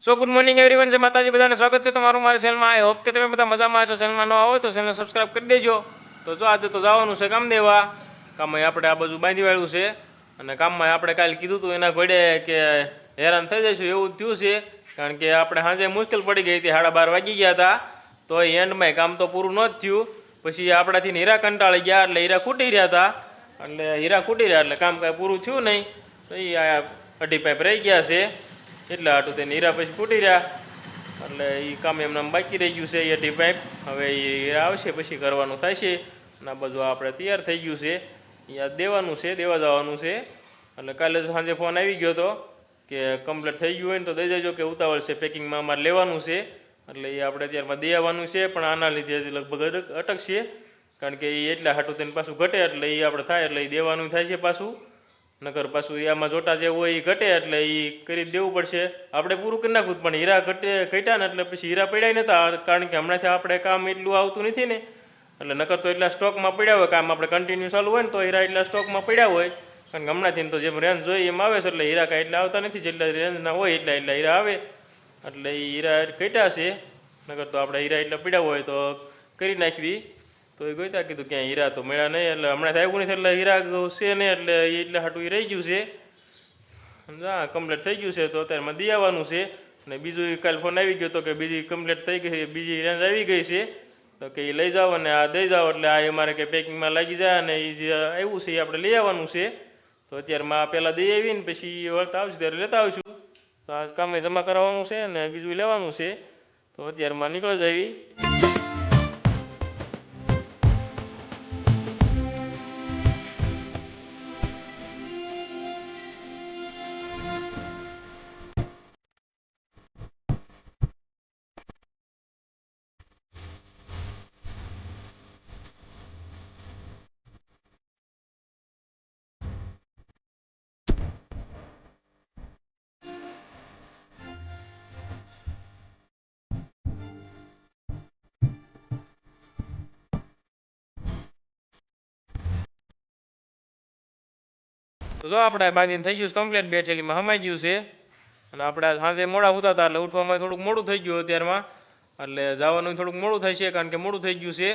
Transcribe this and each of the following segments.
સો good morning everyone, જય માતાજી, બધાને સ્વાગત છે તમારું મારી ચેનલમાં. આઈ હોપ કે તમે બધા મજામાં છો. ચેનલમાં ન આવો તો ચેનલ સબસ્ક્રાઇબ કરી દેજો. તો જો આજે તો જવાનું છે કામ દેવા. કામમાં આપણે આ બધું બાંધી વાળ્યું છે અને કામમાં આપણે કાલે કીધું હતું એના ઘોડે કે હેરાન થઈ જઈશું એવું જ થયું છે. કારણ કે આપણે સાંજે મુશ્કેલ પડી ગઈ હતી, 12:30 વાગી ગયા હતા. તો એન્ડમાં કામ તો પૂરું ન જ થયું. પછી આપણાથી હીરા કંટાળી ગયા એટલે હીરા ખૂટી રહ્યા હતા. એટલે હીરા ખૂટી રહ્યા એટલે કામ કાંઈ પૂરું થયું નહીં. તો એ અઢી પાઇપ રહી ગયા છે એટલે આટલું તેને હીરા પછી ફૂટી રહ્યા એટલે એ કામ એમને બાકી રહી ગયું છે. એ અઢી પાઇપ હવે એ હીરા આવશે પછી કરવાનું થાય છે. અને આ બધું આપણે તૈયાર થઈ ગયું છે, અહીંયા દેવાનું છે, દેવા જવાનું છે. એટલે કાલે સાંજે ફોન આવી ગયો હતો કે કમ્પ્લીટ થઈ ગયું હોય ને તો દઈ દેજો કે ઉતાવળ છે, પેકિંગમાં અમારે લેવાનું છે. એટલે એ આપણે અત્યારમાં દઈ આવવાનું છે, પણ આના લીધે લગભગ અટકશે. કારણ કે એ એટલા હાટું તેને પાછું ઘટે એટલે એ આપણે થાય એટલે એ દેવાનું થાય છે પાછું. નકર પાછું એમાં જોટા જેવું હોય એ ઘટે એટલે એ કરી દેવું પડશે. આપણે પૂરું કરી નાખવું પણ હીરા ઘટ્યા ને એટલે પછી હીરા પડ્યા નહોતા. કારણ કે હમણાંથી આપણે કામ એટલું આવતું નથી ને, એટલે નકર તો એટલા સ્ટોકમાં પડ્યા હોય. કામ આપણે કન્ટિન્યુ ચાલુ હોય ને તો હીરા એટલા સ્ટોકમાં પડ્યા હોય. કારણ કે હમણાંથી તો જેમ રેન્જ જોઈએ એમ આવે છે એટલે હીરા કાંઈ એટલા આવતા નથી. જેટલા રેન્જના હોય એટલા હીરા આવે. એટલે એ હીરા ઘટ્યા છે. નકર તો આપણે હીરા એટલા પડ્યા હોય તો કરી નાખવી. તો એ ગોતા કીધું ક્યાંય હીરા તો મળ્યા નહીં. એટલે હમણાં આવ્યું નથી એટલે હીરા છે નહીં એટલે એટલે હાટું એ રહી ગયું છે. હા, કમ્પ્લીટ થઈ ગયું છે તો અત્યારમાં દઈ આવવાનું છે. અને બીજું કાલે ફોન આવી ગયો તો કે બીજી કમ્પ્લીટ થઈ ગઈ, બીજી રેન્જ આવી ગઈ છે તો કે એ લઈ જાઓ અને આ દઈ જાઓ એટલે આ અમારે કે પેકિંગમાં લાગી જાય અને એ જે આવ્યું છે એ આપણે લઈ આવવાનું છે. તો અત્યારમાં પહેલાં દઈ આવીને પછી વળતા આવશે ત્યારે લેતા આવશું. તો આ કામે જમા કરાવવાનું છે અને બીજું લેવાનું છે. તો અત્યારમાં નીકળી જાવી. તો જો આપણે બાંધીને થઈ ગયું કમ્પ્લીટ, બે થેલીમાં હમાઈ ગયું છે. અને આપણે સાંજે મોડા ઉતા હતા એટલે ઉઠવામાં થોડુંક મોડું થઈ ગયું અત્યારમાં. એટલે જવાનું થોડુંક મોડું થાય છે કારણ કે મોડું થઈ ગયું છે.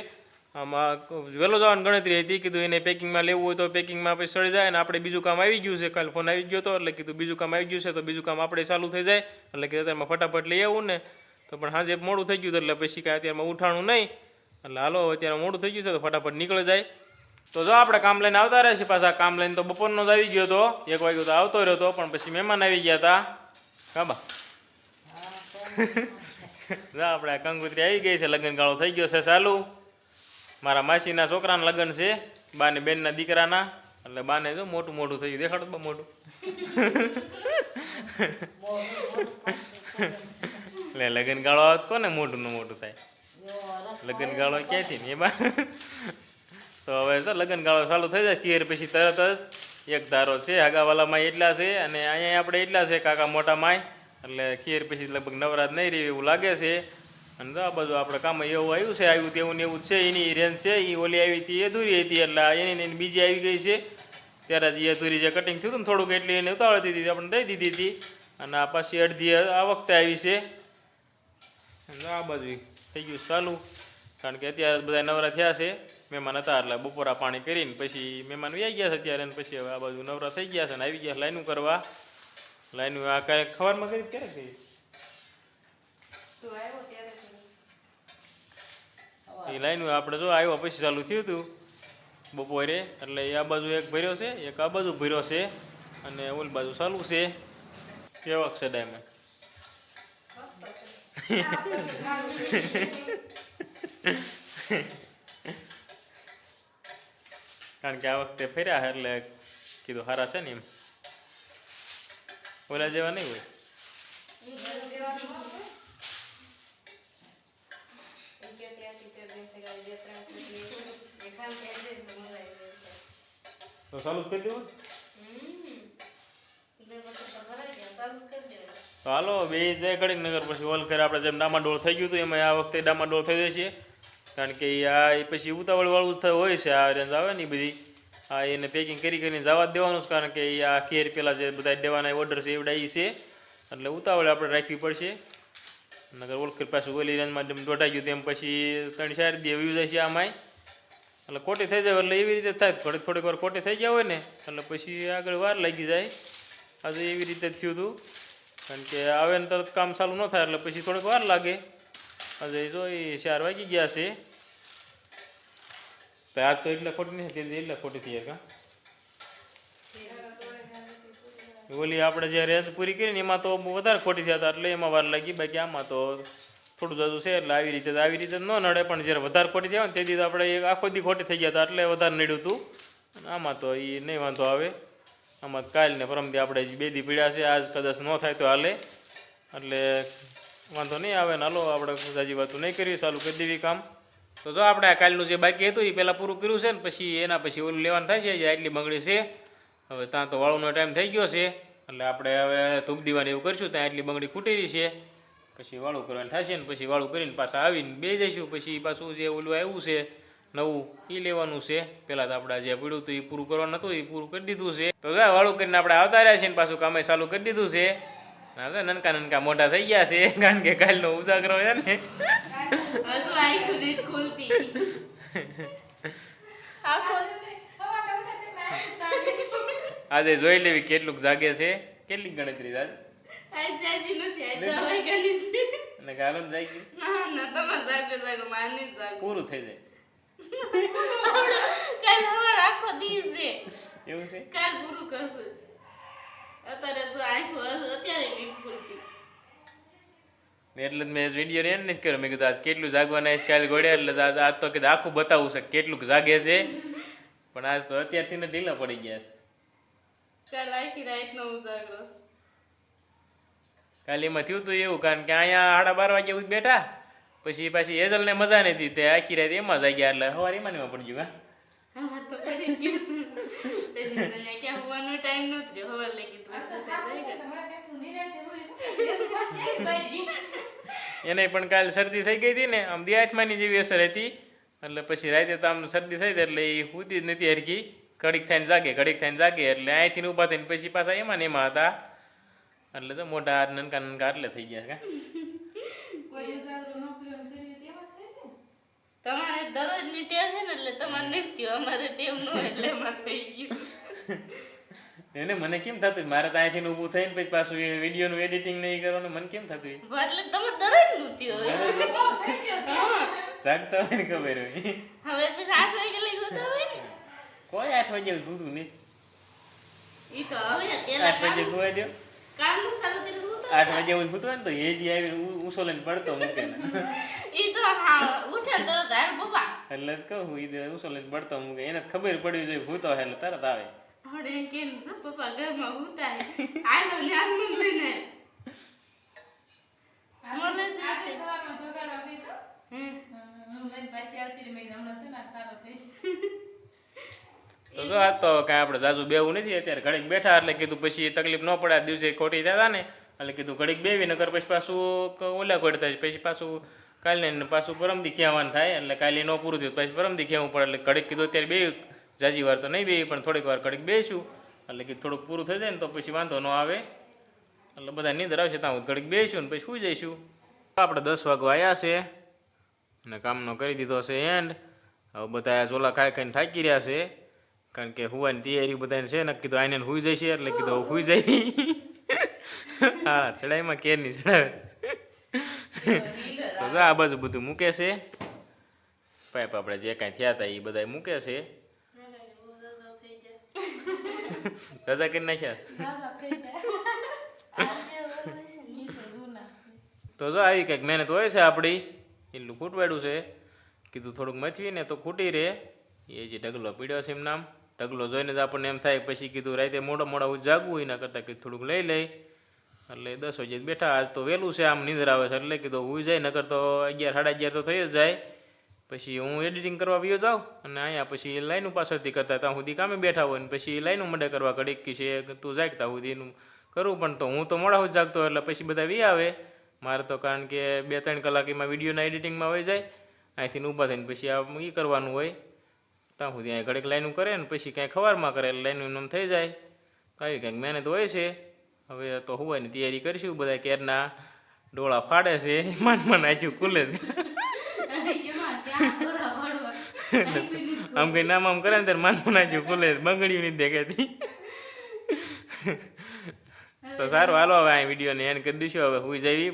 આમાં વહેલો જવાની ગણતરી હતી. કીધું એને પેકિંગમાં લેવું હોય તો પેકિંગમાં પછી સડી જાય. અને આપણે બીજું કામ આવી ગયું છે, કાલે ફોન આવી ગયો હતો એટલે કીધું બીજું કામ આવી ગયું છે તો બીજું કામ આપણે ચાલુ થઈ જાય. એટલે કે અત્યારમાં ફટાફટ લઈ આવું ને. તો પણ સાંજે મોડું થઈ ગયું એટલે પછી કાંઈ અત્યારમાં ઉઠાણું નહીં. એટલે હાલો અત્યારે મોડું થઈ ગયું છે તો ફટાફટ નીકળી જાય. તો જો આપણે કામ લઈને આવતા રહ્યા છીએ પાછા. કામ લઈને તો બપોરનો જ આવી ગયો હતો, 1 વાગ્યો તો આવતો રહ્યો હતો. પણ પછી મહેમાન આવી ગયા હતા. કાબા જો આપણે કંકોત્રી આવી ગઈ છે, લગ્ન ગાળો થઈ ગયો છે ચાલુ. મારા માસીના છોકરાના લગ્ન છે, બાને બેનના દીકરાના. એટલે બાને જો મોટું મોટું થઈ ગયું, દેખાડો બા મોટું. એટલે લગ્ન ગાળો આવે કોને મોટું ને મોટું થાય. લગ્ન ગાળો ક્યાંથી ને એમાં. તો હવે તો લગ્ન ગાળો ચાલુ થઈ જાય ખીર પછી તરત જ એક ધારો છે. હગાવાલામાં એટલા છે અને અહીંયા આપણે એટલા છે કાકા મોટા માય. એટલે ખીર પછી લગભગ નવરાત નહીં રહી એવું લાગે છે. અને તો આ બધું આપણે કામ એવું આવ્યું છે, આવ્યું તેવું ને એવું જ છે. એની રેન્જ છે એ ઓલી આવી હતી અધૂરી હતી એટલે એની બીજી આવી ગઈ છે. ત્યારે જ એ અધૂરી જે કટિંગ થયું હતું ને થોડુંક એટલી એને ઉતાવળી દીધી, આપણે દઈ દીધી હતી. અને આ પાછી અડધી આ વખતે આવી છે. આ બધું થઈ ગયું ચાલુ. કારણ કે અત્યારે બધા નવરા થયા છે. મહેમાન હતા એટલે બપોરા પાણી કરીને પછી મહેમાન આવી ગયા છે અત્યારે. અને પછી હવે આ બાજુ નવરા થઈ ગયા છે અને આવી ગયા લાઈનું કરવા. લાઈનું આ કાંઈ ખબરમાં કરી ક્યારે ગઈ એ લાઈનું આપણે જો આવ્યા પછી ચાલુ થયું હતું બપોરે. એટલે આ બાજુ એક ભર્યો છે, એક આ બાજુ ભર્યો છે અને ઓલી બાજુ ચાલુ છે. કેવાક છે ડાયમંડ. કારણ કે આ વખતે ફર્યા એટલે કીધું સારા છે ને એમ, ઓલા જેવા નહીં હોય. તો ચાલુ જ કરી દેવું. તો હાલો બે જાય ઘડીક નગર પછી ઓલ કરે આપણે જેમ ડામાડોળ થઈ ગયું હતું એમાં આ વખતે ડામાડોળ થઈ જાય છે. કારણ કે આ પછી ઉતાવળ વાળું હોય છે. આ રેન્જ આવે ને એ બધી આ એને પેકિંગ કરીને જવા જ દેવાનું છે. કારણ કે આ કેર પેલા જે બધા દેવાના ઓર્ડર છે એવડા એ છે. એટલે ઉતાવળે આપણે રાખવી પડશે, નકર ઓળખી પાછું ઓલી રેન્જમાં જેમ દોઢાઈ ગયું તેમ પછી 3-4 દી વ્યૂ જાય છે આમાંય, એટલે ખોટી થઈ જાય. એટલે એવી રીતે થાય, થોડીક વાર ખોટી થઈ ગયા હોય ને એટલે પછી આગળ વાર લાગી જાય. આજે એવી રીતે જ થયું હતું, કારણ કે આવે ને તરત કામ ચાલુ ન થાય એટલે પછી થોડીક વાર લાગે. આજે જો એ 4 વાગી ગયા છે, તો આજ તો એટલે ખોટી નથી, એટલે ખોટી થઈ જાય. ઓલી આપણે જે રેન્જ પૂરી કરી ને એમાં તો વધારે ખોટી થયા હતા એટલે એમાં વાર લાગી, બાકી આમાં તો થોડું જાજુ છે એટલે આવી રીતે ન નડે. પણ જ્યારે વધારે ખોટી થયા ને તેથી તો આપણે આખો દી ખોટી થઈ ગયા હતા એટલે વધારે નડ્યું હતું. અને આમાં તો એ નહીં વાંધો આવે. આમાં કાલ ને પરમથી આપણે 2 દી પીડ્યા છે, આજ કદાચ ન થાય તો હાલે, એટલે વાંધો નહીં આવે ને. હાલો આપણે જાજી વાતું નહીં કરવી, ચાલુ કરી દેવી કામ. તો જો આપણે આ કાલનું જે બાકી હતું એ પહેલાં પૂરું કર્યું છે ને પછી એના પછી ઓલું લેવાનું થાય છે. આટલી બંગડી છે, હવે ત્યાં તો વાળુનો ટાઈમ થઈ ગયો છે એટલે આપણે હવે ધૂપ દીવાની એવું કરીશું. ત્યાં આટલી બંગડી ખૂટેલી છે, પછી વાળું કરવાનું થશે ને પછી વાળું કરીને પાછા આવીને બે જઈશું. પછી પાછું જે ઓલું આવ્યું છે નવું એ લેવાનું છે. પહેલાં તો આપણે જે પીડ્યું હતું એ પૂરું કરવાનું હતું, એ પૂરું કરી દીધું છે. તો જો વાળું કરીને આપણે આવતા રહ્યા છીએ ને પાછું કામે ચાલુ કરી દીધું છે. નનકા મોટા થઈ ગયા છે, કારણ કે કાલનો ઉજાગરો છે ને. આજે જોઈ લેવી કેટલું જાગે છે, કેટલી ગણતરી આજે પૂરું થઈ જાય એવું છે. એટલે જ મેં વિડીયો એન્ડ નથી કર્યો. મેં કીધું આજ કેટલું જાગવાના કાલ ગોળ્યા એટલે આજ તો કીધું આખું બતાવવું છે કેટલું જાગે છે. પણ આજ તો અત્યારથી ઢીલા પડી ગયા છે. કાલે એમાં થયું હતું એવું, કારણ કે અહીંયા 12:30 વાગે બેઠા, પછી પાછી હેઝલને મજા નહીં હતી, તે આખી રાત એમાં જાગ્યા એટલે સવારે એમાં પડી ગયું. એને પણ કાલે શરદી થઈ ગઈ હતી ને, આમ દિયાથમાની જેવી અસર હતી. એટલે પછી રાતે તો આમ શરદી થઈ એટલે એ સૂતી જ નથી હરખી, ઘડીક થઈને જાગે એટલે અહીંથી ઊભા થઈને પછી પાછા એમાં ને એમાં હતા. એટલે તો મોટા નનકા એટલે થઈ ગયા. તમારે દરરોજની ટેવ છે ને એટલે તમારે નથી થયું, અમારે ટેવ ન હોય એટલે અમારે થઈ ગયું. એને મને કેમ થતું મારે તો અહીંથી ઊભું થઈને પછી પાછું વિડીયોનું એડિટિંગ નહીં કરવાનું, મને કેમ થતું એટલે તમે દરરોજ નું થયું જાગતા હોય ને ખબર હોય. હવે પછી 8 વાગે લઈ ગયો હોય ને કોઈ 8 વાગે ઉઠતું નહીં. ઈ તો હવે પેલા 8 વાગે સુવાઈ દો, કામ ચાલુ કર્યું તો 8 વાગે ઉઠતું હોય ને તો એ જે આવી ઊંસો લઈને પડતો મૂકે ને ઈ તો હા ઉઠે તરત હાલ પપ્પા એટલે કહું ઈ ઊંસો લઈને પડતો મૂકે, એને ખબર પડી જોઈએ ભૂતો એટલે તરત આવે. હવે કેમ જો પપ્પા ઘરમાં ઉતા આલો ને આલો લઈને મને સાથે સવારમાં જોગાડવા ગઈ તો હું લઈને પાછી આવતી રે, મેં હમણાં છે ને તારો થઈશ. તો જો આ તો કાંઈ આપણે જાજુ બેવું નથી, અત્યારે ઘડીક બેઠા એટલે કીધું પછી તકલીફ ન પડે. આ દિવસે ખોટી થયા ને એટલે કીધું ઘડીક બેવી, નકર પછી પાછું ઓલા ખોટ થાય, પછી પાછું કાલે ને પાછું પરમદી ખેવાનું થાય. એટલે કાલે ન પૂરું થયું પછી પરમદી ખેવું પડે. એટલે ઘડીક કીધું અત્યારે બે જાજી વાર તો નહીં બેવી, પણ થોડીક વાર ઘડીક બેસીશું એટલે કે થોડુંક પૂરું થઈ જાય ને તો પછી વાંધો ન આવે. એટલે બધા નીંદર આવશે ત્યાં ઘડીક બેસીશું ને પછી સુઈ જઈશું. આપણે 10 વાગવા આવ્યા છે અને કામનો કરી દીધો છે એન્ડ. હવે બધા ઝોલા ખાઈને થાકી રહ્યા છે, કારણ કે હુવાની તૈયારી બધાને છે ને. કીધું આઈને હુઈ જાય છે એટલે કીધું હુઈ જાય. હા ચડાઈમાં કેર નહીં ચડાવે. તો જો આ બાજુ બધું મૂકે છે, પાઇપ આપણે જે કાંઈ થયા હતા એ બધા મૂકે છે. રજા કરી નાખ્યા. તો જો આવી કંઈક મહેનત હોય છે આપણી, એટલું ખૂટવાડ્યું છે. કીધું થોડુંક મથવી ને તો ખૂટી રહે. એ જે ઢગલો પીડ્યો છે એમ નામ, ઢગલો જોઈને જ આપણને એમ થાય પછી કીધું રાતે મોડા જાગવું એના કરતાં કીધું થોડુંક લઈ લઈ. એટલે 10 વાગે બેઠા. આજ તો વહેલું છે, આમ નીંદર આવે છે એટલે કીધું હુઈ જાય, નકર તો 11 સાડા 11 તો થઈ જ જાય. પછી હું એડિટિંગ કરવા વયો જાઉં અને અહીંયા પછી લાઈનું પાછળથી કરતા ત્યાં સુધી કામે બેઠા હોય ને પછી લાઈનું મંડે કરવા ઘડીક છે તું જાગતા સુધી એનું કરવું. પણ તો હું તો મોડા સુધી જાગતો એટલે પછી બધા વી આવે મારે તો, કારણ કે 2-3 કલાક એમાં વિડીયોના એડિટિંગમાં હોય જાય. અહીંથી ઊભા થઈને પછી આ એ કરવાનું હોય ત્યાં સુધી અહીં ઘડીક લાઈનું કરે ને પછી કાંઈ ખવારમાં કરે એટલે લાઈનું એમ થઈ જાય. તો આવી કંઈક મહેનત હોય છે. હવે તો હોવાની તૈયારી કરીશું બધા કેરના ડોળા ફાડે છે માન આચ્યું ખુલે છે આમ કઈ નામ આમ કરે ને ત્યારે માન આચ્યું ખુલે છે બંગડીયું નથી દેખાતી તો સારું હાલો હવે આ વિડીયોને એન્ડ કરી દઈશું હવે હુઈ જવી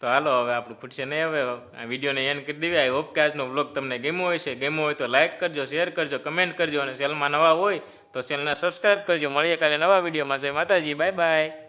તો હાલો હવે આપણું ખૂટશે નહીં હવે આ વિડીયોને એન્ડ કરી દેવી આઈ હોપ કે આજનો વ્લોગ તમને ગમ્યો હોય છે ગમ્યો હોય તો લાઈક કરજો શેર કરજો કમેન્ટ કરજો અને ચેનલમાં નવા હોય તો ચેનલને સબસ્ક્રાઈબ કરજો મળીએ કાલે નવા વિડીયોમાં જય માતાજી બાય બાય